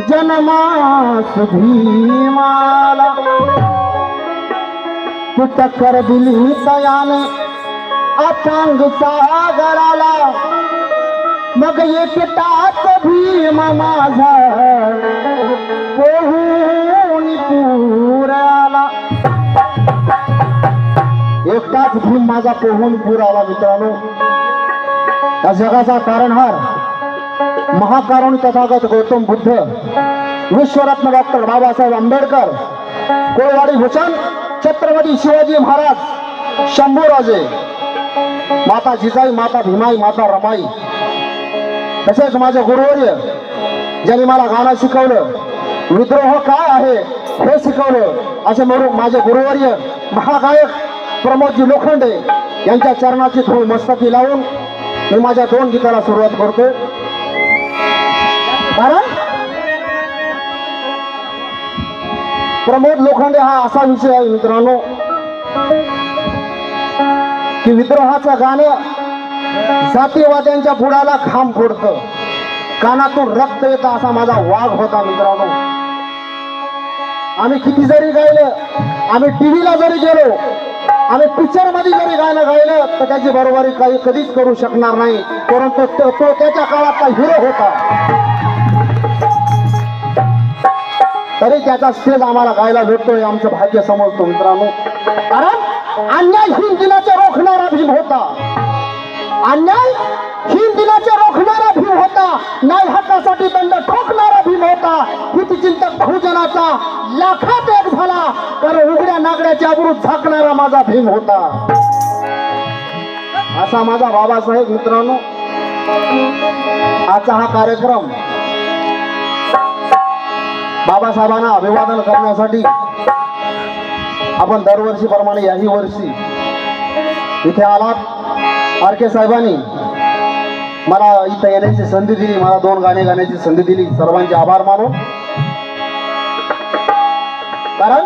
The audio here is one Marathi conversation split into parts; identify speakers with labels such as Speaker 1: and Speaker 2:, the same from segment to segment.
Speaker 1: जन्मास भीमाला तू टक्कर दिली तयाने अथांग सागराला मग एकटाच भीम माझा पोहून पुराला एकटाच भीम माझा पोहून पुराला मित्रांनो या जगाचा तारणहार महाकारुणी तथागत गौतम बुद्ध विश्वरत्न डॉक्टर बाबासाहेब आंबेडकर कोळवाडी भूषण छत्रपती शिवाजी महाराज शंभूराजे माता जिजाई माता भीमाई माता रमाई तसेच माझे गुरुवर्य ज्यांनी मला गाणं शिकवलं विद्रोह काय आहे हे शिकवलं असे माझे गुरुवर्य महागायक प्रमोदजी लोखंडे यांच्या चरणाची धूळ मस्तकी लावून मी माझ्या 2 गीताला सुरुवात करतो। कारण प्रमोद लोखंडे हा असा विषय आहे मित्रांनो की विद्रोहाचं गाणं जातीवाद्यांच्या बुडाला घाम फोडतं, कानातून रक्त येतं असा माझा वाघ होता मित्रांनो। आम्ही किती जरी गायलं, आम्ही टीव्हीला जरी गेलो, आम्ही पिक्चर मध्ये जरी गाणं गायलं तर त्याची बरोबरी काही कधीच करू शकणार नाही, परंतु तो त्याच्या काळातला हिरो होता तरी त्याचा स्टेज आम्हाला गायला भेटतोय आमचं भाग्य समजतो मित्रांनो। कारण अन्याय हिंद दिनाचा रोखणारा भीम होता, अन्याय हिंद दिनाचा रोखणारा भीम होता, न्याय हक्कासाठी दंड ठोकणारा भीम होता, हितचिंतक बहुजनाचा लाखात एक झाला, कारण उघड्या नागड्याच्या अब्रूत झाकणारा माझा भीम होता असा माझा बाबासाहेब। मित्रांनो आजचा हा कार्यक्रम बाबासाहेबांना अभिवादन करण्यासाठी आपण दरवर्षी प्रमाणे याही वर्षी इथे आलात। आरके साहेबांनी मला इथे येण्याची संधी दिली, मला 2 गाणे गाण्याची संधी दिली, सर्वांचे आभार मानो। कारण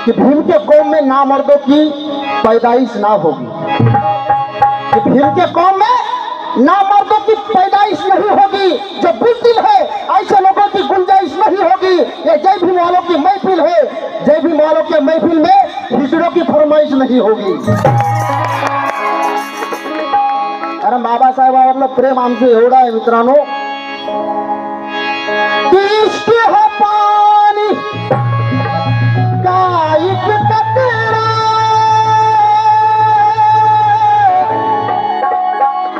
Speaker 1: कि भीम के कौम में ना मर्दों की पैदाइश ना होगी, कि भीम के कौम में ना मर्दों की पैदाइश नहीं होगी, जो बुज़दिल है ऐसे लोगों की गुंजाइश नहीं होगी। ये जय भीम वालों की महफिल है, जय भीम वालों के महफिल में हिजड़ों की फरमाइश नहीं होगी। कारण बाबासाहेबांवरलं प्रेम आमचं एवढं आहे मित्रांनो की इश्क है पानी का एक कतरा,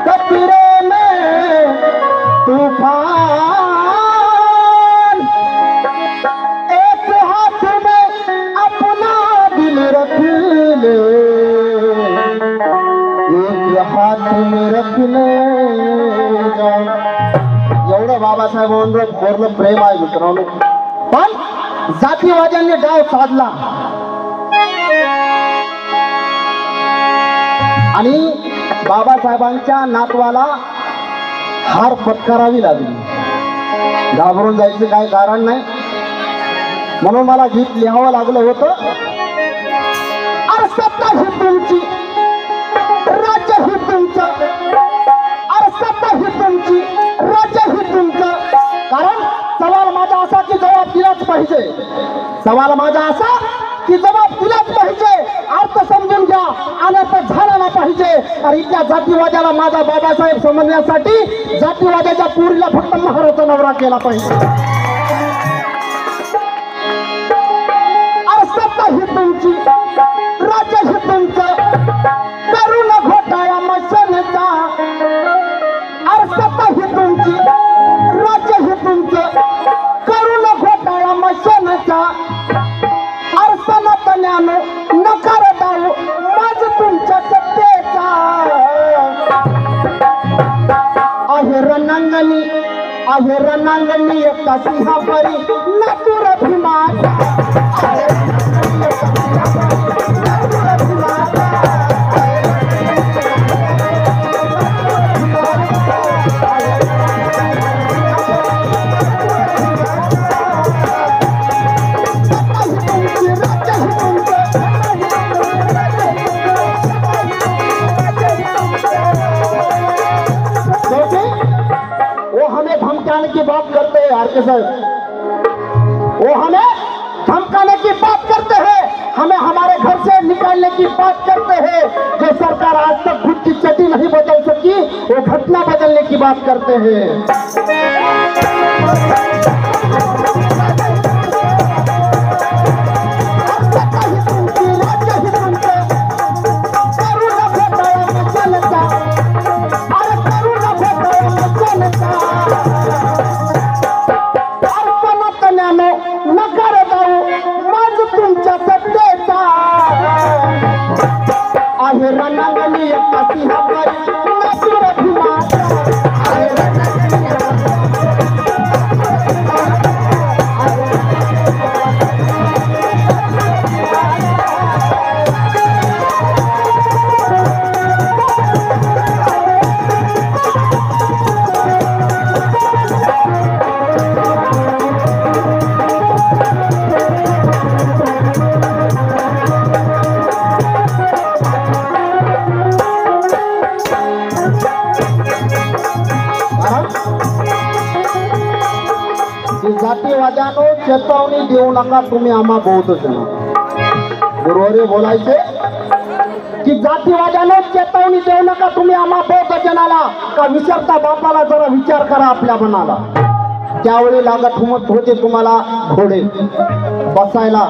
Speaker 1: कतरे में तूफान, एक हाथ में अपना दिल रख ले, एक हात में रख ले जान। एवढं बाबासाहेबांवरलं प्रेम आहे मित्रांनो। पण जातीवाद्यांनी डाव साधला आणि बाबासाहेबांच्या नातवाला हार पत्करावी लागली। घाबरून जायचं काही कारण नाही, म्हणून मला गीत लिहावं लागलं होतं। अरे सत्ता ही तुमची, राज्य ही तुमचं, अरे सत्ता ही तुमची, राज्य ही तुमचं। कारण सवाल माझा असा की जबाब दिलाच पाहिजे, सवाल माझा असा की जबाब दिलाच पाहिजे। अर्थ समजून घ्या, अनर्थ झाला ना पाहिजे। आणि इथल्या जातीवाद्याला माझा बाबासाहेब समजण्यासाठी जातीवाद्याच्या पुरीला फक्त महाराचा नवरा केला पाहिजे। अरे सत्ता ही तुमची, राज्य ही तुमचं, करू न घोटाळा मशानचा। अरे सत्ता ही तुमची, राज्य ही तुमचं, करू न घोटाळा मशानचा। अरे सनातन्यानो नकार दाऊ माझ तुमच्या सत्तेचा। आहे रणांगणी एकटा सिंहापरी नटुर भीमाचा। धमकाने की बात करते हैं आर के साहब, वो हमें धमकाने की बात करते हैं, हमें हमारे घर से निकालने की बात करते हैं। जो सरकार आज तक खुद की चटी नहीं बदल सकी, वो घटना बदलने की बात करते हैं। रणांगणी एकटा सिंहापरी नटुर भीमाचा। जातीवाद्यानो चेतावणी देऊ नका तुम्ही आम्हा बहुत जण। गुरुवारी बोलायचे की जातीवाद्यानो चेतावणी देऊ नका तुम्ही आम्हा बहुत जणाला। का विचारता बापाला जरा विचार करा आपल्या मनाला। त्यावेळी लागत होते तुम्हाला घोडे बसायला,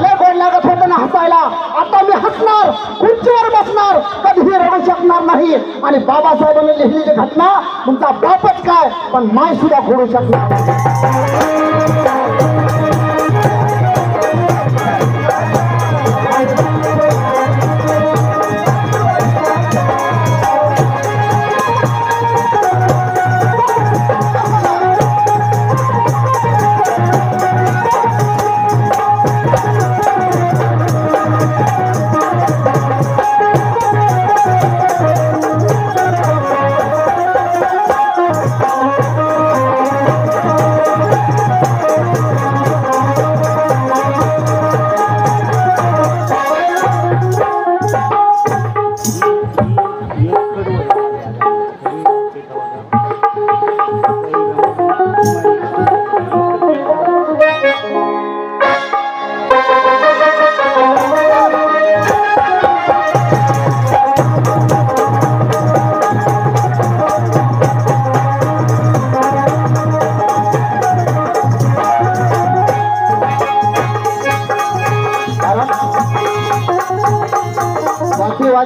Speaker 1: लय गोड लागत होतं ना हसायला। आता मी हसणार, खुर्चीवर बसणार, कधीही रडू शकणार नाही। आणि बाबासाहेबांनी लिहिलेली घटना तुमचा बापच काय पण माय सुद्धा घोडू शकणार।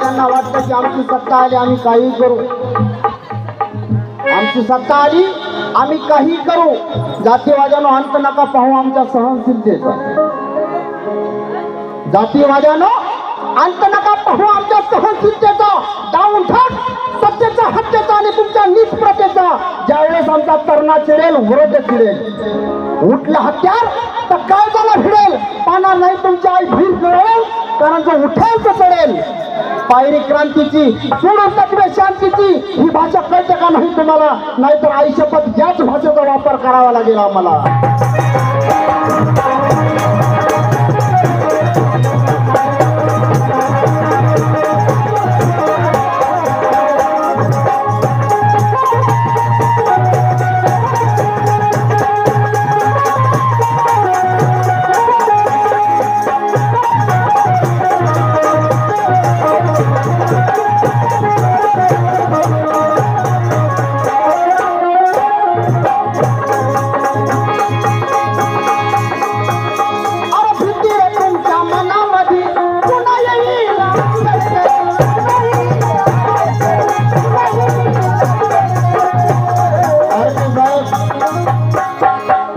Speaker 1: जातीवाद्यांना वाटतं की आमची सत्ता आली आम्ही काही करू, आमची सत्ता आली आम्ही काही करू. जातीवाद्यानो अंत नका पाहू आमच्या सहनशीलतेचा. जातीवाद्यानो अंत नका पाहू आमच्या सहनशीलतेचा. डाऊन ठाक सत्तेचा, हत्येचा आणि तुमच्या नीच प्रथेचा. ज्यावेळेस आमचा तरुणा चिडेल, विरोध चिडेल, उठलं हत्यार तर काय झालं भिडेल. पाहणार नाही तुमची आई भीर कळेल, कारण जो उठेल तो चढेल. पायरी क्रांतीची सोडून तत्वे शांतीची ही भाषा कळते का नाही तुम्हाला? नाहीतर आयुष्यपत याच भाषेचा वापर करावा लागेल आम्हाला.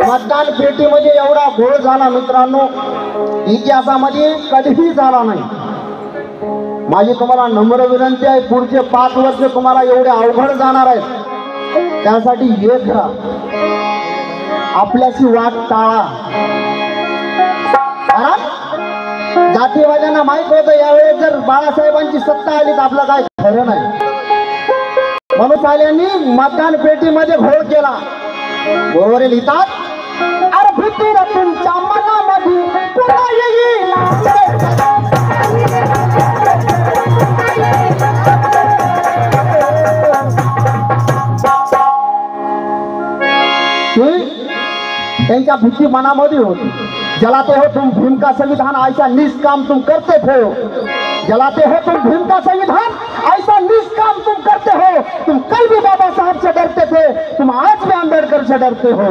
Speaker 1: मतदान पेटीमध्ये एवढा घोळ झाला मित्रांनो, इतिहासामध्ये कधीही झाला नाही. माझी तुम्हाला नम्र विनंती आहे, पुढचे 5 वर्ष तुम्हाला एवढे अवघड जाणार आहेत. त्यासाठी एक घ्या, आपल्याशी वाट टाळा. कारण जातीवाद्यांना माहित होतं यावेळेस जर बाळासाहेबांची सत्ता आली तर आपलं काय खरं नाही. म्हणून साल्यांनी मतदान पेटीमध्ये घोळ केला. बरोबर लिहितात, अरे भीती तुमच्या मनामध्ये पुन्हा येईल. त्यांच्या भीती मनामध्ये होती. जलाते हो तुम भीम का संविधान ऐसा निष्काम तुम करते थे. जलाते हो तुम भीम का संविधान ऐसा निष्काम तुम करते हो. तुम कल भी बाबा साहब से डरते थे, तुम आज भी अम्बेडकर से डरते हो.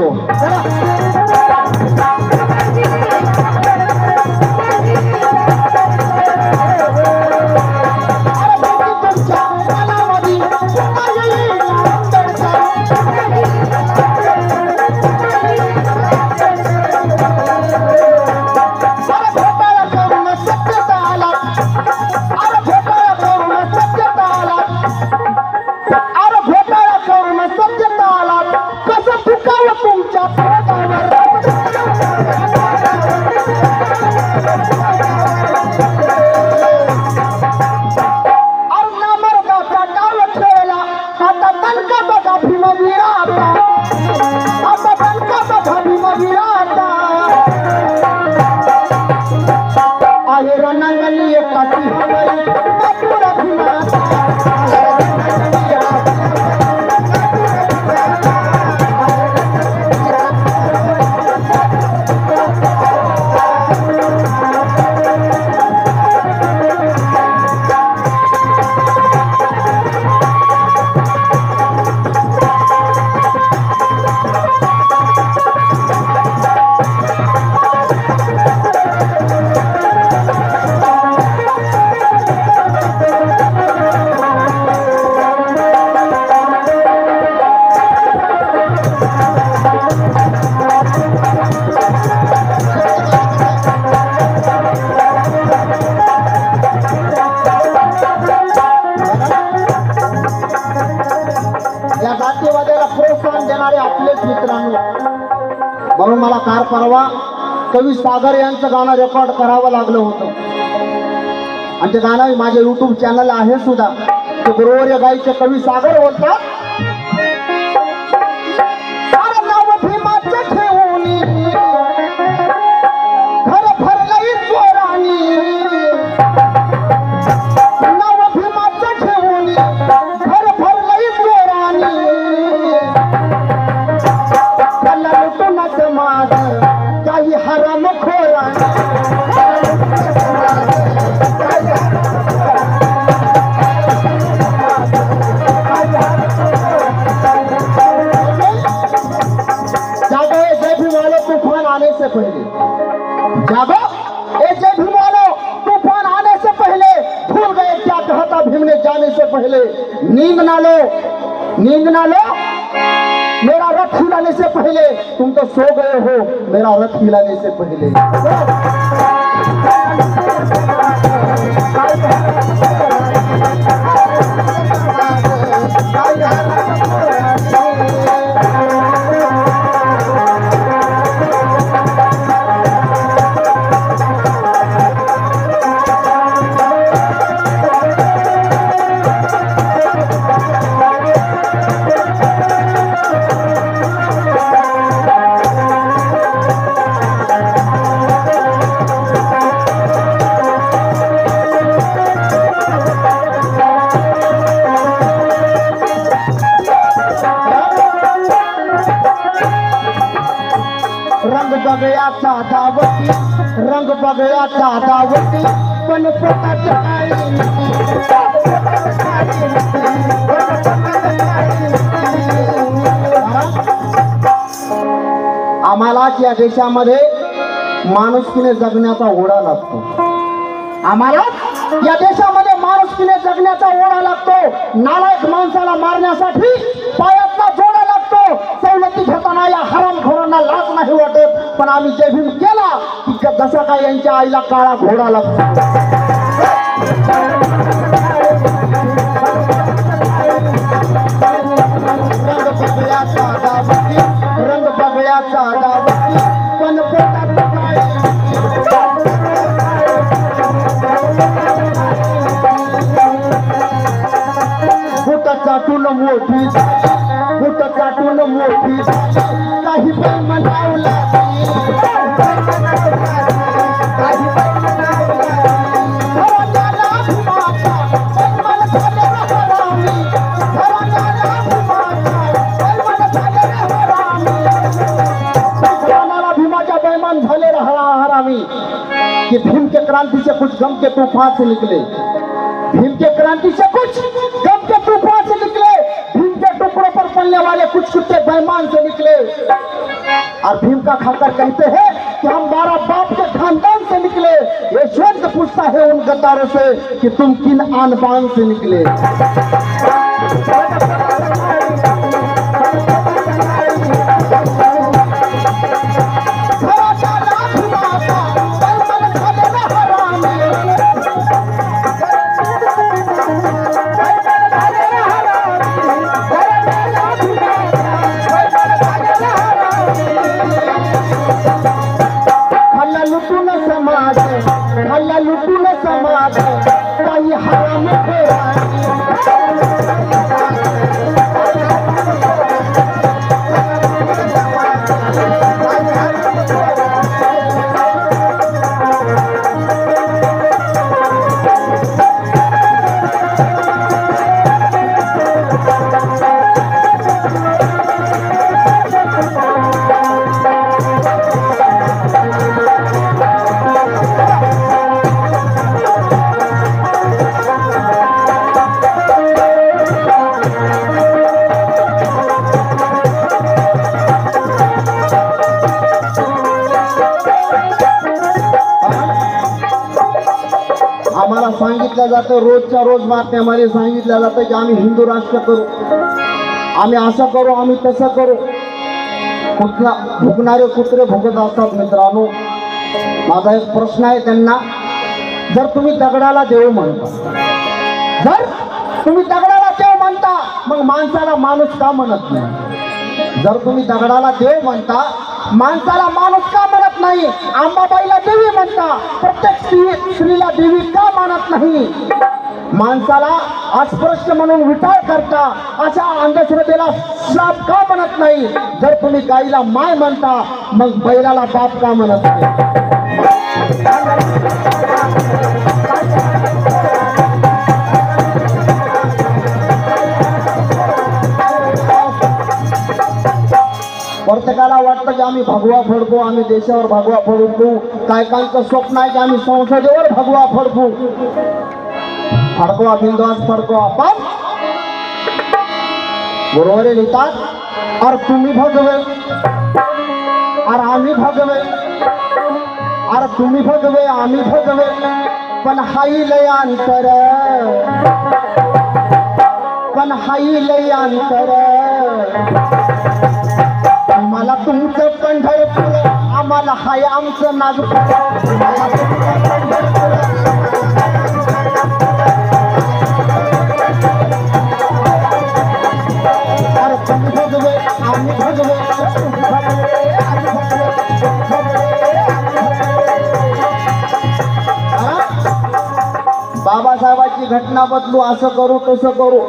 Speaker 1: म्हणून मला कार परवा कवी सागर यांचं गाणं रेकॉर्ड करावं लागलं होतं. आणि ते गाणं माझ्या YouTube चॅनल आहे सुद्धा. ते बरोबर या गायचे कवी सागर बोलतात, जागो, ए जय भीम वालों, तूफान आने से पहले भूल गए क्या कहता पहले नींद ना लो, नींद ना लो। मेरा रथ हिलाने से पहले तुम तो सो गए हो, मेरा रथ हिलाने से पहले। बगयाचा दावती, रंग बगयाचा दावती, पण पोटात काही आम्हालाच या देशामध्ये माणुसकीने जगण्याचा ओढा लागतो। आम्हाला या देशामध्ये माणुसकीने जगण्याचा ओढा लागतो। नालायक माणसाला मारण्यासाठी पायातला जोडा लागतो। सवलती घेताना या हरामखोरांना लाज नाही वाटत, पण आम्ही जय भीम केला की जसा काय यांच्या आईला काळा घोडा लागतो। रंग बगयाचा दावती, रंग बगयाचा दावती, पण पोटात बुट चाटून मोठी, बुट चाटून मोठी, काही पण म्हणावला, भीमाच्या बैमान झाले हरामी कि भीम के क्रांति से कुछ गम के तूफान से निकले, भीम के क्रांति से कुछ गम के तूफान से निकले, भीम के टुकड़ों पर पलने वाले कुछ कुत्ते बेईमान से निकले। और भीम का खाकर कहते हैं कि हम 12 बाप के खानदान से निकले। यशवंत पूछता है उन गद्दारों से कि तुम किन आन बान से निकले। हल्ला लुटून समाज काही हराम आम्हाला सांगितलं जातं, रोजच्या रोज बातम्यामध्ये सांगितलं जातं की आम्ही हिंदू राष्ट्र करू, आम्ही असं करू, आम्ही तसं करू। भुकणारे कुत्रे भुकत असतात। मित्रांनो, माझा एक प्रश्न आहे त्यांना, जर तुम्ही दगडाला देव म्हणता, जर तुम्ही दगडाला देव म्हणता, मग माणसाला माणूस का म्हणत नाही? जर तुम्ही दगडाला देव म्हणता, माणसाला माणूस का म्हणत नाही? अंबाबाईला देवी म्हणता, प्रत्येक स्त्रीला देवी का मानत नाही? माणसाला अस्पृश्य म्हणून विटाळ करता, अशा अंधश्रद्धेला श्राप का म्हणत नाही? जर तुम्ही गाईला माय म्हणता, मग बैलाला बाप का म्हणत नाही? प्रत्येकाला वाटतं की आम्ही भगवा फडकू, आम्ही देशावर भगवा फडकू। कायकांचं स्वप्न आहे की आम्ही संसदेवर भगवा फडकू। फडकवा बिंदवास फडकवा, पण बरोबर लिहितात, और तुम्ही भगवे, और आम्ही भगवे, और तुम्ही भगवे आम्ही भगवे, पण हाई लय अंतर। पण हाई लय अंतर तुम्हाला तुमचं पंढरपूर आम्हाला हाय आमचं नागपूर आम्ही भजवे बाबासाहेबांची घटना बदलू असं करू तसं करू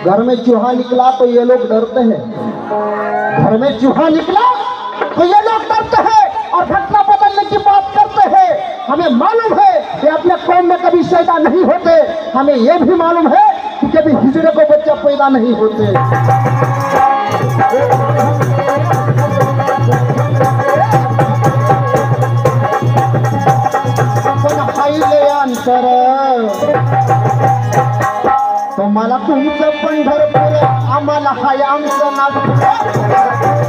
Speaker 1: घर में चूहा निकला तो ये लोग डरते हैं घर में चूहा निकला तो ये लोग डरते हैं और घटना बदलने की बात करते हैं हमें मालूम है कि अपने कौम में कभी शैतान नहीं होते हमें ये भी मालूम है कि कभी हिजड़े को बच्चा पैदा नहीं होते अंतर तुम्हाला तुमचं पंढरपूर आम्हाला हाय आमचं नागपूर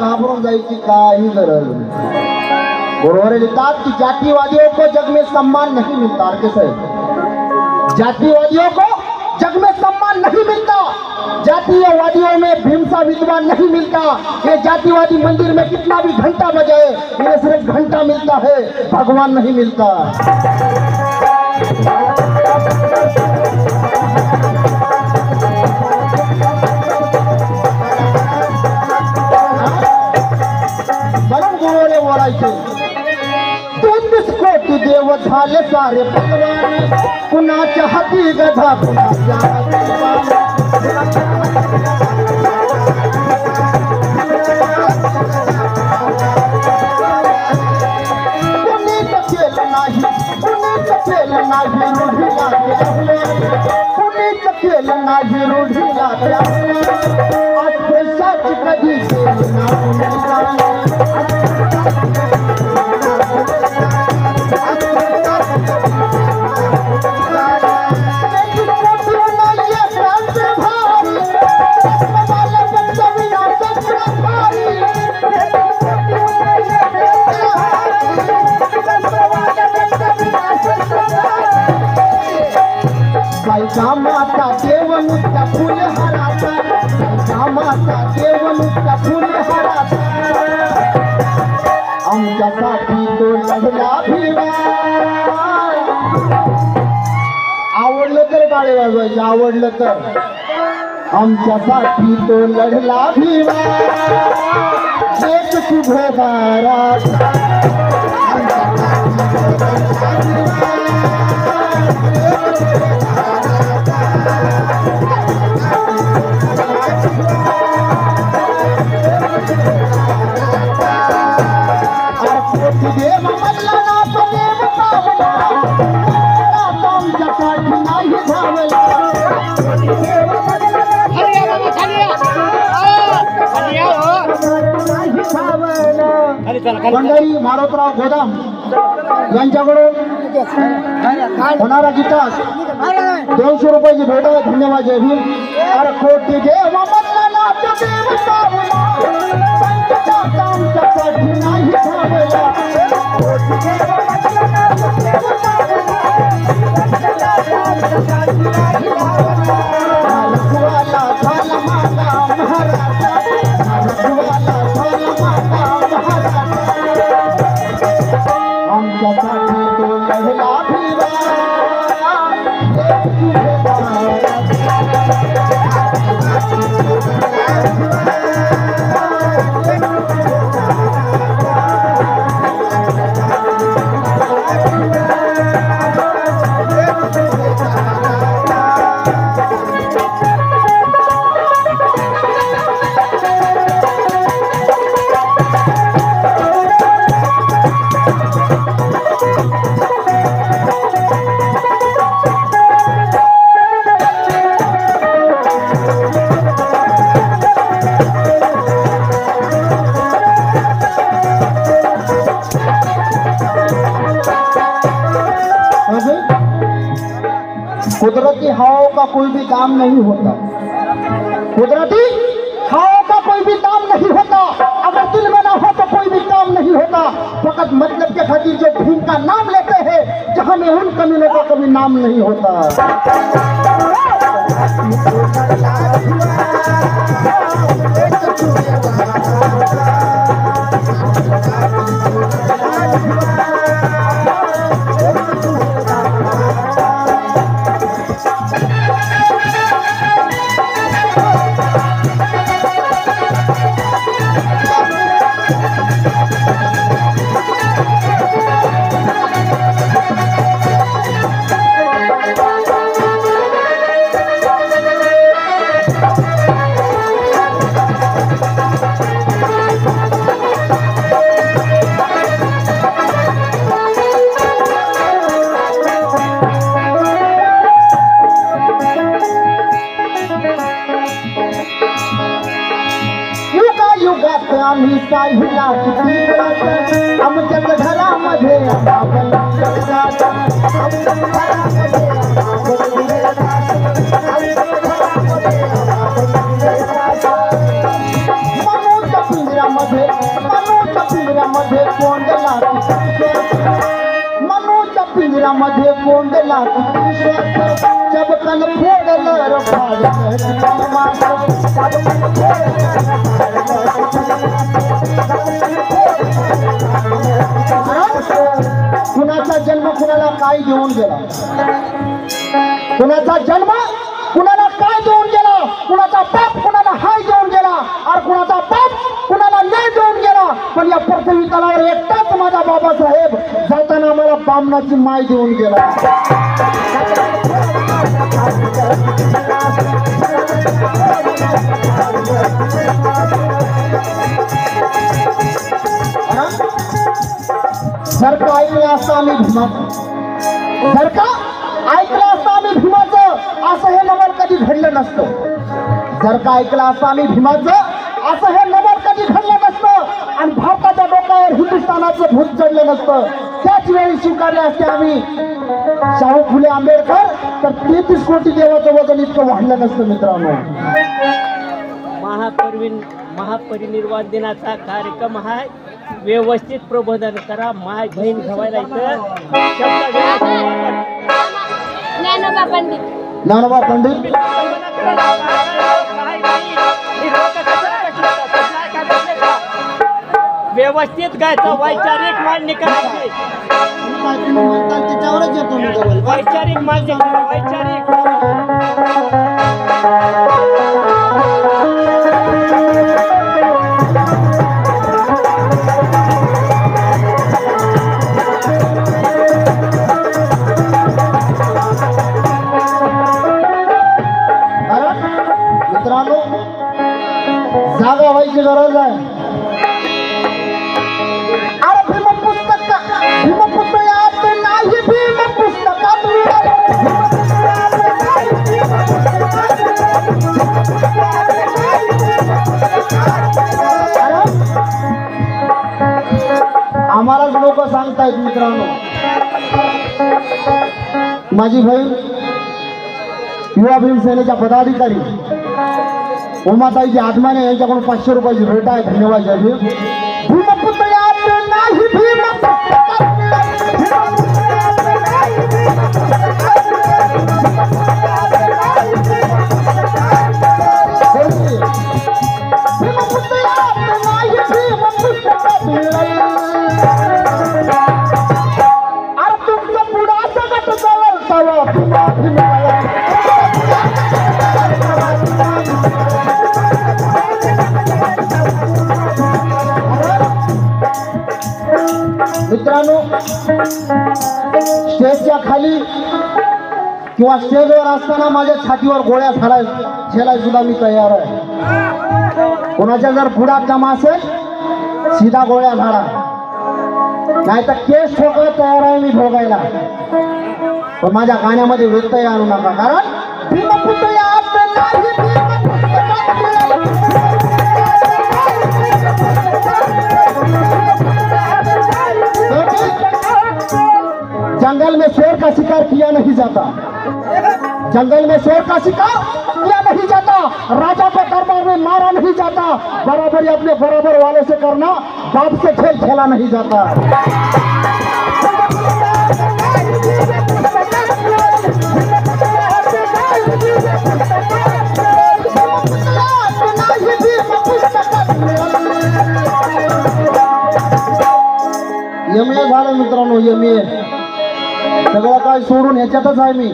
Speaker 1: घाबरून जायची काही गरज नाही बरोबर लिखतात कि जातिवादियों को जग में सम्मान नहीं मिलता जातिवादियों को जग में सम्मान नहीं मिलता जातीयवादियों में भीमसा विद्वान नहीं मिलता ये जातिवादी मंदिर में कितना भी घंटा बजाए इन्हें सिर्फ घंटा मिलता है भगवान नहीं मिलता कोटी देव झाले सारे भगवान कुणाच्या हाती गधा कुणाच्या कुणीच केलं नाही रूढीला कुणीच केलं नाही रूढीला आज पैशाची कधी केली ना माता देव नुसता फुल हराचा माता देव नुसता फुल हराचा आमच्यासाठी तो लढला भीमा आवडलं तर गाडी वाजवायचं आवडलं तर आमच्यासाठी तो लढला भीमा एक सुभेदारा देव मल्ला ना देव नाही धावला मंडळी मारोतराव गोदाम यांच्याकडून होणारा गीतास 200 रुपयाची भेट आहे धन्यवाद जय भीम अरे कोटी देव मल्ला ना देव नाही धावला कुदरती हवाओं का कोई भी दाम नहीं होता, कुदरती हवाओं का कोई भी दाम नहीं होता। अगर दिल में ना हो तो कोई भी काम नहीं होता। फकत मतलब के खातिर जो भीम का नाम लेते हैं, जहां में उन कमीनों का कभी नाम नहीं होता। आम्ही साहिला आमच्या घरामध्ये पिंजऱ्यामध्ये कोंडला चबकन फोडलं कुणाचा जन्म कुणाला काय देऊन गेला, कुणाचा जन्म कुणाला काय देऊन गेला, कुणाचा बाप कुणाला हाय देऊन गेला और कुणाचा बाप कुणाला नाही देऊन गेला। पण या पृथ्वी तलावर एकटाच माझा बाबासाहेब जाताना मला बामणाची माय देऊन गेला। जर का ऐकलं असतं आम्ही भीमाचं, जर का ऐकलं असतं आम्ही भीमाचं, असं हे नवल कधी घडलं नसतं। जर का ऐकलं असतं आम्ही भीमाचं, असं हे नवल कधी घडलं नसतं आणि भारताच्या डोक्यावर हिंदुस्थानाचं भूत चढलं नसतं। त्याच वेळी स्वीकारले असते आम्ही शाहू फुले आंबेडकर, तर 33 कोटी देवाचं वजन इतकं वाढलं नसतं। मित्रांनो,
Speaker 2: महापरिनिर्वाण दिनाचा कार्यक्रम आहे, व्यवस्थित प्रबोधन करा। माय बहीण ठेवायला इथं
Speaker 1: ज्ञानोबा पंडित
Speaker 2: व्यवस्थित गायचं, वैचारिक मांडणी करायची,
Speaker 1: त्याच्यावरच येतो मी जवळ।
Speaker 2: वैचारिक मांडणी, वैचारिक
Speaker 1: मित्रांनो, जागा व्हायची गरज आहे। अरे भीम पुस्तकात नाही, भीम पुस्तकात आम्हालाच लोक सांगतायत। मित्रांनो, माझी बहीण युवा भीम सेनेच्या पदाधिकारी उमाताईजी आत्माने यांच्याकडून 500 रुपयाची भेट आहे। धन्यवाद। जय भीम। भीमपुतळ्यात नाही, भीम अरे तुमचं पुढं सगळं मित्रांनो, स्टेजच्या खाली किंवा स्टेजवर असताना माझ्या छातीवर गोळ्या झेलाय सुद्धा मी तयार आहे। कोणाच्या जर पुढात जमा असेल, सीधा गोळ्या झाडा, नाही तर केस ठोकायला तयार आहे मी भोगायला। पण माझ्या गाण्यामध्ये व्यत्यय आणू नका, कारण जंगल में शेर का शिकार किया नहीं जाता। जंगल में शेर का शिकार किया नहीं जाता, राजा के दरबार में मारा नहीं जाता, बराबरी अपने बराबर वाले से करना, बाप से खेल खेला नहीं जाता। एमए झालं मित्रांनो, एमए सगळं काय सोडून ह्याच्यातच आहे मी,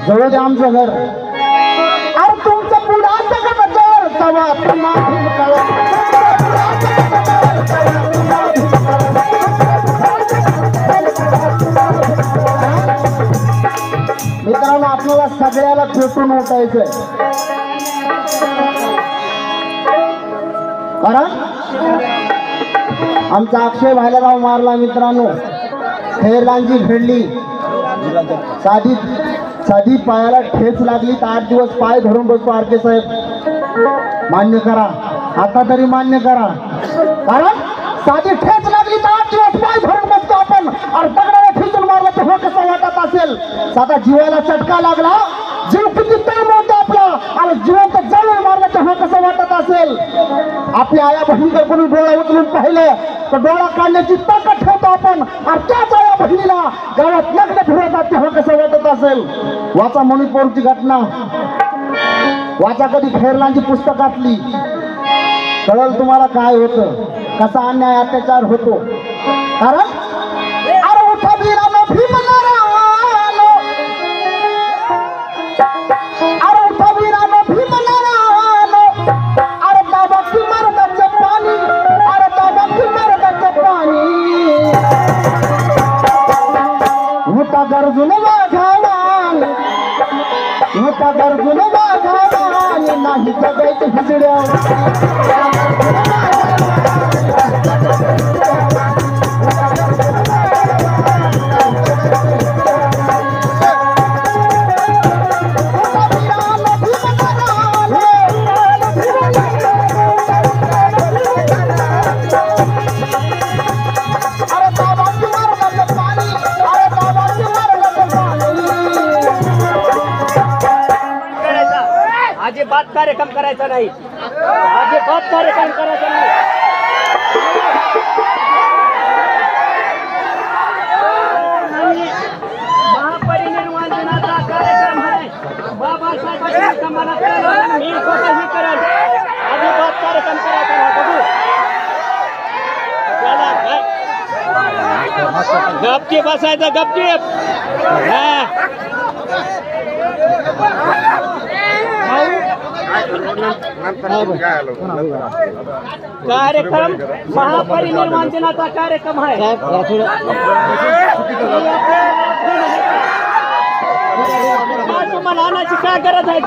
Speaker 1: जवळ ते आमचं घर। अरे तुमचं पुढाचं का बचार तवा मित्रांनो, आपल्याला सगळ्याला पेटून उठायचंय, कारण आमचा अक्षय भालेराव मारला मित्रांनो, खैरलांची फेडली, साधी साधी पायाला ठेच लागली तर 8 दिवस पाय धरून बसतो। आरके साहेब मान्य करा, आता तरी मान्य करा, कारण साधी ठेच लागली तर 8 दिवस पाय धरून बसतो आपण, और दगडाला ठेचून मारला तेव्हा कसं वाटत असेल? साधा जीवाला चटका लागला, जीव किती तळमळ होता आपला, आणि जिवंत जळून मारला तेव्हा कसं वाटत असेल? आपल्या आया बहिणीकडे कोणी डोळा उचलून पाहिलं तर डोळा काढण्याची ताकद ठेवतो आपण, आणि त्याच आया बहिणीला गावात लग्न फिरवतात तेव्हा कसं वाटत असेल? वाचा मणिपूरची घटना, वाचा कधी खैरलांची पुस्तकातली, कळलं तुम्हाला काय होतं, कसा अन्याय अत्याचार होतो। कारण अरे उठा वीरानो भीमनारायण, अरे उठा वीरानो भीमनारायण, अरे दाबा की मर्दाचं पाणी, अरे दाबा की मर्दाचं पाणी, उठा गरजून वाघावान, उठा गरजून वाघावान, नाही जगायचं हिजड्या।
Speaker 2: अजिबात कार्यक्रम करायचा नाही, अजिबात कार्यक्रम करायचा नाही। महापरिनिर्वाण दिनाचा कार्यक्रम आहे, बाबासाहेबांच्या समानात मी स्वतःही करेन, अजिबात कार्यक्रम करायचा नाही। बघू गपची बसायचं, गपची कार्यक्रम महापरिनिर्वाण दिनाचा कार्यक्रम आहे। तुम्हाला आणायची काय गरज आहे?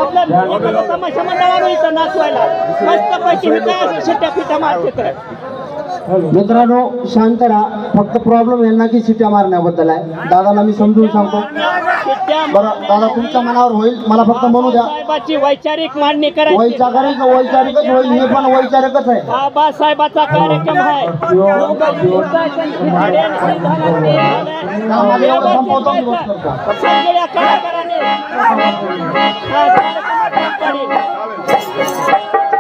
Speaker 2: आपल्या तमाशा मंडळानं इथं नाचवायला मस्तपैकी हे काय असं शिट्ट्या पिट्या मारते।
Speaker 1: मित्रांनो शांत राहा, फक्त प्रॉब्लेम यांना की शिट्या मारण्याबद्दल आहे। दादाला मी समजून सांगतो, बरं दादा तुमच्या मनावर होईल, मला फक्त म्हणू द्या।
Speaker 2: साहेबाची वैचारिक मांडणी करायची,
Speaker 1: वैचारिकच होईल, हे पण वैचारिकच आहे।
Speaker 2: बाबासाहेबाचा कार्यक्रम आहे, सगळ्या कलाकारांनी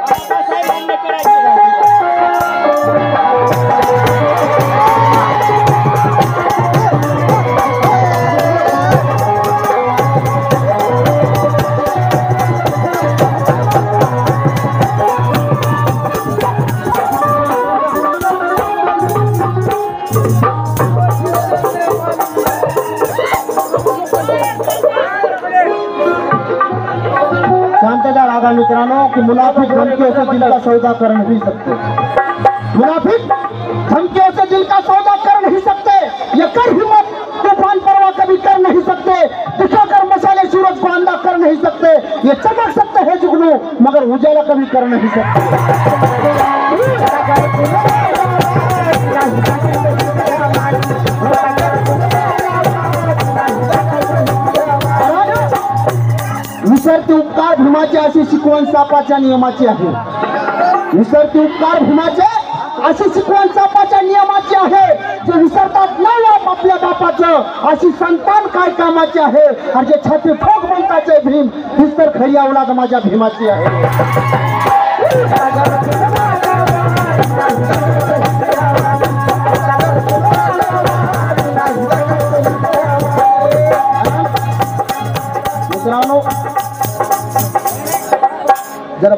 Speaker 2: बाबासाहेबांनी करायची।
Speaker 1: शांतता रागा मित्रांनो, कि मुनाफिक धमकियों से दिल का सौदा कर नहीं सकते, मुनाफिक धमकियों से दिल का सौदा कर नहीं सकते, ये कर हिम्मत तूफान परवा कभी कर नहीं सकते, दिखाकर मसाले सूरज को अंधा कर नहीं सकते, ये चमक सकते हैं जुगनू मगर उजाला कभी कर नहीं सकते। विसरती उपकार भीमाचे अशी शिकवण सापाच्या नियमाची आहे, विसरती उपकार भीमाचे अशी शिकवण सापाच्या नियमाची आहे। जे विसरतात नाही आपल्या बापाचं, अशी संतान काय कामाची आहे? आणि जे छाती ठोक म्हणताचे भीम, हीच तर खरी अवलाद माझ्या भीमाची आहे. मित्रांनो, जर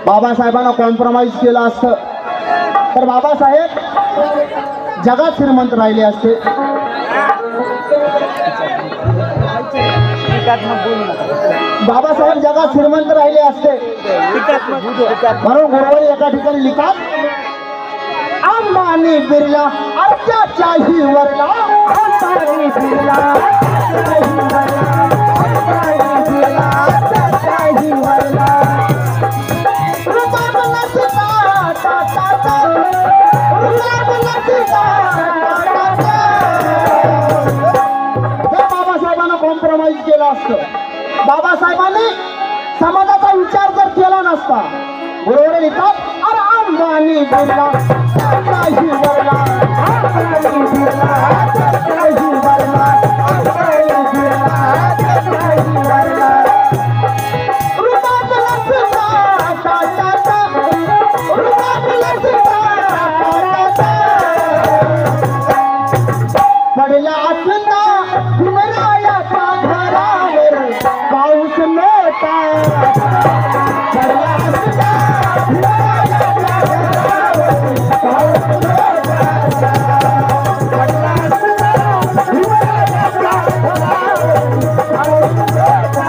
Speaker 1: बाबासाहेबांना कॉम्प्रोमाइज केलं असतं तर बाबासाहेब जगात श्रीमंत राहिले असते. बाबासाहेब जगात श्रीमंत राहिले असते. म्हणून गुरुवारी एका ठिकाणी लिहितात, अंबानी बिर्ला अर्ध्याच्याही वरला, अंबानी बिर्ला अर्ध्याच्याही वरला, अंबानी बिर्ला अर्ध्याच्याही वरला. रुबाबला सीता टा टा टा, रुबाबला सीता टा टा टा. जर बाबासाहेबांना कॉम्प्रोमाइज केलं असतं, बाबासाहेबांनी समाजाचा विचार जर केला नसता, बरोबर लिहितात, अरे अंबानी बिर्ला अर्ध्याच्याही वरला, अंबानी बिर्ला अर्ध्याच्याही वरला, अंबानी बिर्ला अर्ध्याच्याही वरला. रुबाबला सीता टा टा टा, रुबाबला सीता टा टा टा. पडला असता भीमरायाच्या घरावर पाऊस नव्हता, पडला असता भीमरायाच्या घरावर पाऊस नव्हता, पडला असता भीमरायाच्या घरावर पाऊस नव्हता.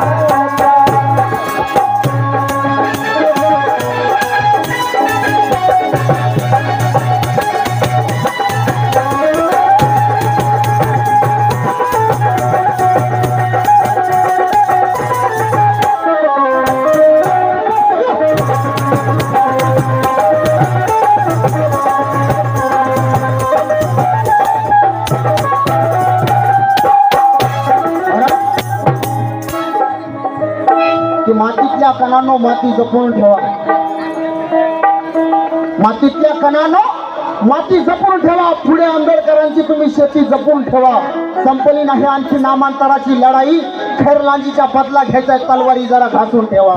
Speaker 1: की मातीतल्या कणांनो माती जपून ठेवा, मातीतल्या कणांनो माती जपून ठेवा. पुढे आंबेडकरांची तुम्ही शेती जपून ठेवा. संपली नाही आणखी नामांतराची लढाई, खैरलांजीच्या बदला घ्यायचा तलवारी जरा घासून ठेवा.